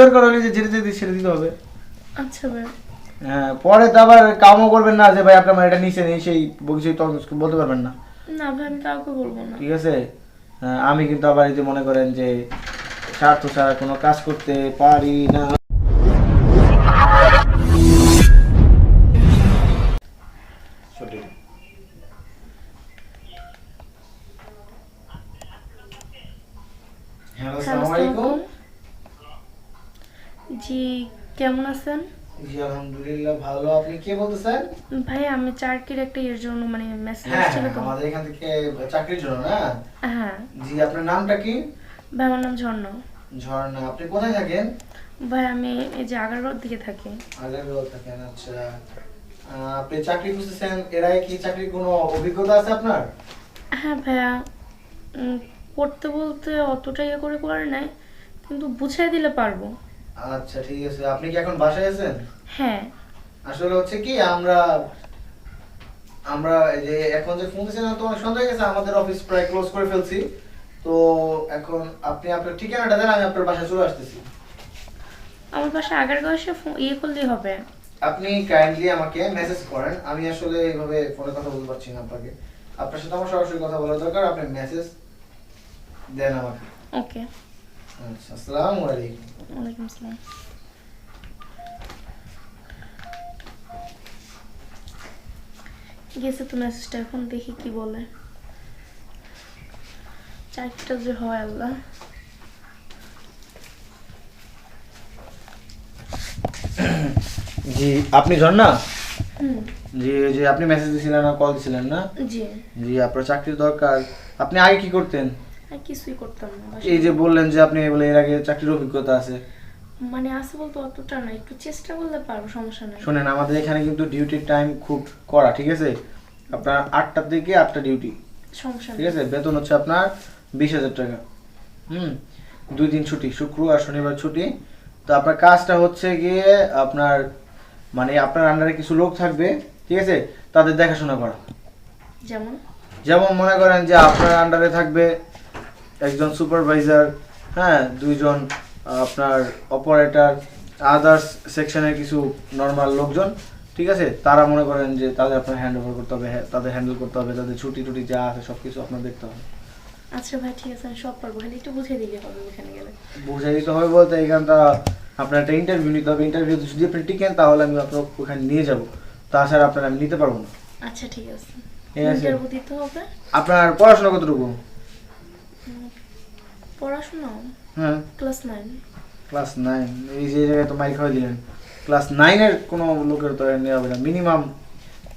দরকার হলে যে যেতে যেতে ছেড়ে দিতে হবে। আচ্ছা ভাই। হ্যাঁ, পরে তো আবার কামও করবেন না যে ভাই আপনার এটা নিচে নেই, সেই বলছি তখন বলতে পারবেন না। না ভাই আমি কাউকে বলবো না। ঠিক আছে। আমি কিন্তু আবার এই যে মনে করেন যে স্বার্থ ছাড়া কোনো কাজ করতে পারি না। হ্যালো, আসসালামু আলাইকুম। জি, কেমন আছেন? জি আলহামদুলিল্লাহ ভালো। আপনি কে বলতেছেন? ভাই আমি চাকরির একটা এর জন্য মানে মেসেজ হ্যাঁ, ছিল তো। আমাদের এখান থেকে চাকরির জন্য না? হ্যাঁ জি, আপনার নামটা কি? ভাই, আমার নাম ঝর্ণা। ঝর্ণা। আপনি কোথায় থাকেন? ভাই আমি এই যে আগারগাঁওর দিকে থাকি। আগারগাঁও থাকেন, আচ্ছা। আপনি চাকরি খুঁজতেছেন, এর আগে কি চাকরির কোনো অভিজ্ঞতা আছে আপনার? হ্যাঁ ভাইয়া, করতে বলতে অতটা ইয়ে করে নাই, কিন্তু বুঝাই দিলে পারবো। আচ্ছা ঠিক আছে। আপনি কি এখন বাসায় আছেন? হ্যাঁ। আসলে হচ্ছে কি, আমরা আমরা এই যে এখন যে ফোন দিয়েছেন তো অনেক সন্ধ্যা হয়ে গেছে, আমাদের অফিস প্রায় ক্লোজ করে ফেলছি। তো এখন আপনি আপনার ঠিকানাটা দেন, আমি আপনার বাসায় চলে আসতেছি। আমার পাশে আগারগাঁও এসে ইয়ে করলেই হবে। আপনি কাইন্ডলি আমাকে মেসেজ করেন, আমি আসলে এইভাবে ফোনে কথা বলতে পারছি না আপনাকে। আপনার সাথে আমার সরাসরি কথা বলার দরকার, আপনি মেসেজ দেন আমাকে। ওকে। আচ্ছা, আসসালামু আলাইকুম। ওয়ালাইকুম আসসালাম। গেছে তো মেসেজটা, এখন দেখি কি বলে। চাকরিটা যে হয় আল্লাহ। জি, আপনি ঝর্ণা? হুম। জি, যে আপনি মেসেজ দিছিলেন না, কল দিছিলেন না? জি। জি, আপনার চাকরির দরকার। আপনি আগে কি করতেন? আর কিছুই করতাম না। এই যে বললেন যে আপনি বলে এর আগে চাকরির অভিজ্ঞতা আছে। মানে আছে বলতে অতটা না, একটু চেষ্টা করলে পারবো, সমস্যা নাই। শোনেন, আমাদের এখানে কিন্তু ডিউটির টাইম খুব কড়া, ঠিক আছে? আপনার 8টা থেকে 8টা ডিউটি, সমস্যা ঠিক নেই। আছে? বেতন হচ্ছে আপনার 20,000 টাকা। 2 দিন ছুটি, শুক্র আর শনিবার ছুটি। তো আপনার কাজটা হচ্ছে গিয়ে আপনার মানে আপনার আন্ডারে কিছু লোক থাকবে, ঠিক আছে? তাদের দেখাশোনা করা। যেমন? যেমন মনে করেন যে আপনার আন্ডারে থাকবে একজন সুপারভাইজার, হ্যাঁ, 2জন আপনার অপারেটর, আদার্স সেকশনের কিছু নর্মাল লোকজন, ঠিক আছে? তারা মনে করেন যে তাদের আপনার হ্যান্ড ওভার করতে হবে, তাদের হ্যান্ডেল করতে হবে, তাদের ছুটি টুটি যা আছে সব কিছু আপনার দেখতে হবে। আচ্ছা ভাই ঠিক আছে, আমি সব পারবো, খালি একটু বুঝিয়ে দিলে হবে ওখানে গেলে। বুঝাই দিতে হবে বলতে এখানটা আপনার একটা ইন্টারভিউ নিতে হবে। ইন্টারভিউ যদি আপনি টিকেন তাহলে আমি আপনার ওখানে নিয়ে যাব, তাছাড়া আপনার আমি নিতে পারবো না। আচ্ছা ঠিক আছে। ঠিক আছে। ইন্টারভিউ দিতে হবে। আপনার পড়াশোনা কতটুকু? পড়াশোনা হ্যাঁ, ক্লাস 9। ক্লাস 9? এই যে জায়গায় তো মাইর খাওয়া দিলেন। ক্লাস 9-এর কোনো লোকের তো নেওয়া হবে না, মিনিমাম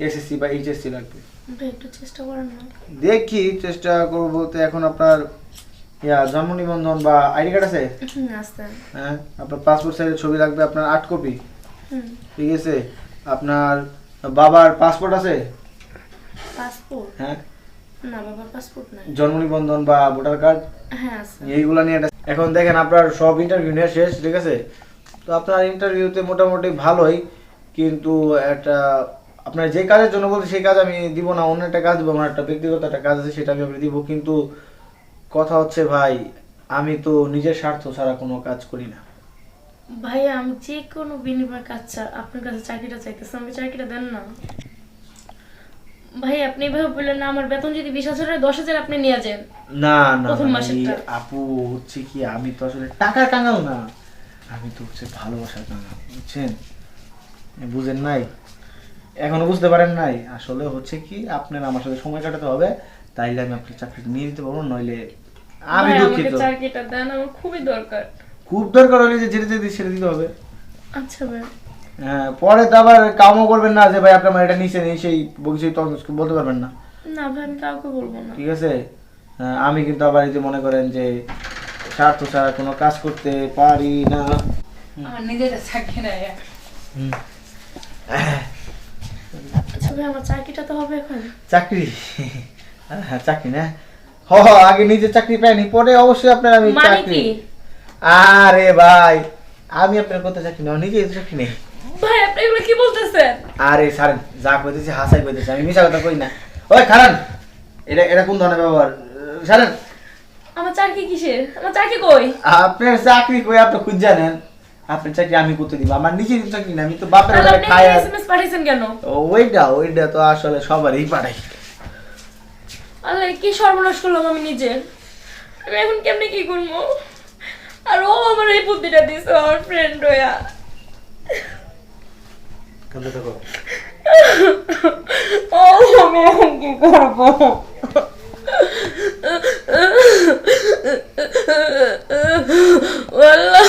এসএসসি বা এইচএসসি লাগবে। ভাই একটু চেষ্টা করেন না। দেখি চেষ্টা করবো বলতে এখন আপনার জন্ম নিবন্ধন বা আইডি কার্ড আছে? আসতে। হ্যাঁ, আপনার পাসপোর্ট সাইজের ছবি লাগবে আপনার 8 কপি, ঠিক আছে? আপনার বাবার পাসপোর্ট আছে? পাসপোর্ট? হ্যাঁ। না, বাবার পাসপোর্ট নাই। জন্ম নিবন্ধন বা ভোটার কার্ড? হ্যাঁ আছে। এইগুলো নিয়ে এখন দেখেন আপনার সব ইন্টারভিউ নিয়ে শেষ, ঠিক আছে? তো আপনার ইন্টারভিউতে মোটামুটি ভালোই, কিন্তু একটা আপনার যে কাজের জন্য বলতে সেই কাজ আমি দিব না, অন্য একটা কাজ দিব, আমার একটা ব্যক্তিগত একটা কাজ আছে সেটা আমি আপনি দিব। কিন্তু কথা হচ্ছে ভাই, আমি তো নিজের স্বার্থ ছাড়া কোনো কাজ করি না। ভাই আমি যে কোনো বিনিময় কাজ আপনার কাছে চাকরিটা চাইতেছি, আমাকে চাকরিটা দেন না ভাই। আপনি এভাবে বললেন না, আমার বেতন যদি 20,000 হয় 10,000 আপনি নিয়ে যান। না না প্রথম না, মাসেরটা। এই আপু হচ্ছে কি, আমি তো আসলে টাকার কাঙাল না, আমি তো হচ্ছে ভালোবাসার কাঙাল, বুঝছেন? বুঝেন নাই, এখনো বুঝতে পারেন নাই? আসলে হচ্ছে কি, আপনার আমার সাথে সময় কাটাতে হবে, তাইলে আমি আপনার চাকরিটা নিয়ে নিতে পারবো, নইলে আমি ভাই দুঃখিত। আমাকে চাকরিটা দেন, আমার খুবই দরকার। খুব দরকার হলে যে যেতে যেতে ছেড়ে দিতে হবে। আচ্ছা ভাই। হ্যাঁ, পরে তো আবার কামও করবেন না যে ভাই আপনার এটা নিচে নেই, সেই বলছি তখন বলতে পারবেন না। না ভাই আমি কাউকে বলবো না। ঠিক আছে। আমি কিন্তু আবার এই যে মনে করেন যে স্বার্থ ছাড়া কোনো কাজ করতে পারি না। আমার নিজের চাকরি নাই। আচ্ছা ভাই, আমার চাকরিটা তো হবে এখন। চাকরি? হ্যাঁ, চাকরি না? হ হ, আগে নিজে চাকরি পাইনি, পরে অবশ্যই আপনার আমি মানে চাকরি। কি? আরে ভাই, আমি আপনার কথা চাকরি না, নিজে চাকরি নেই। ভাই আপনি এগুলো কি বলতেছেন? আরে সারেন, যা কইতেছি হাসাই কইতেছি, আমি মিছা কথা কই না। ওই খারান, এটা এটা কোন ধরনের ব্যবহার? সারেন। আমার চাকরি কিসের? আমার চাকরি কই? আপনার চাকরি কই আপনি খুঁজ জানেন? আপনার চাকরি আমি করতে দিব, আমার নিজের চাকরি না, আমি তো বাপের তাহলে ঘরে আপনি খাই আর এসএমএস পাঠিয়েছেন কেন? ওইটা তো আসলে সবারই পাঠাই। আল্লাহ কি সর্বনাশ করলাম আমি নিজে, আমি এখন কেমনে কি করবো? আর ও আমার এই বুদ্ধিটা দিছে আমার ফ্রেন্ড হইয়া। কাঁদতে থাকো। ও আমি এখন কি করবো? আল্লাহ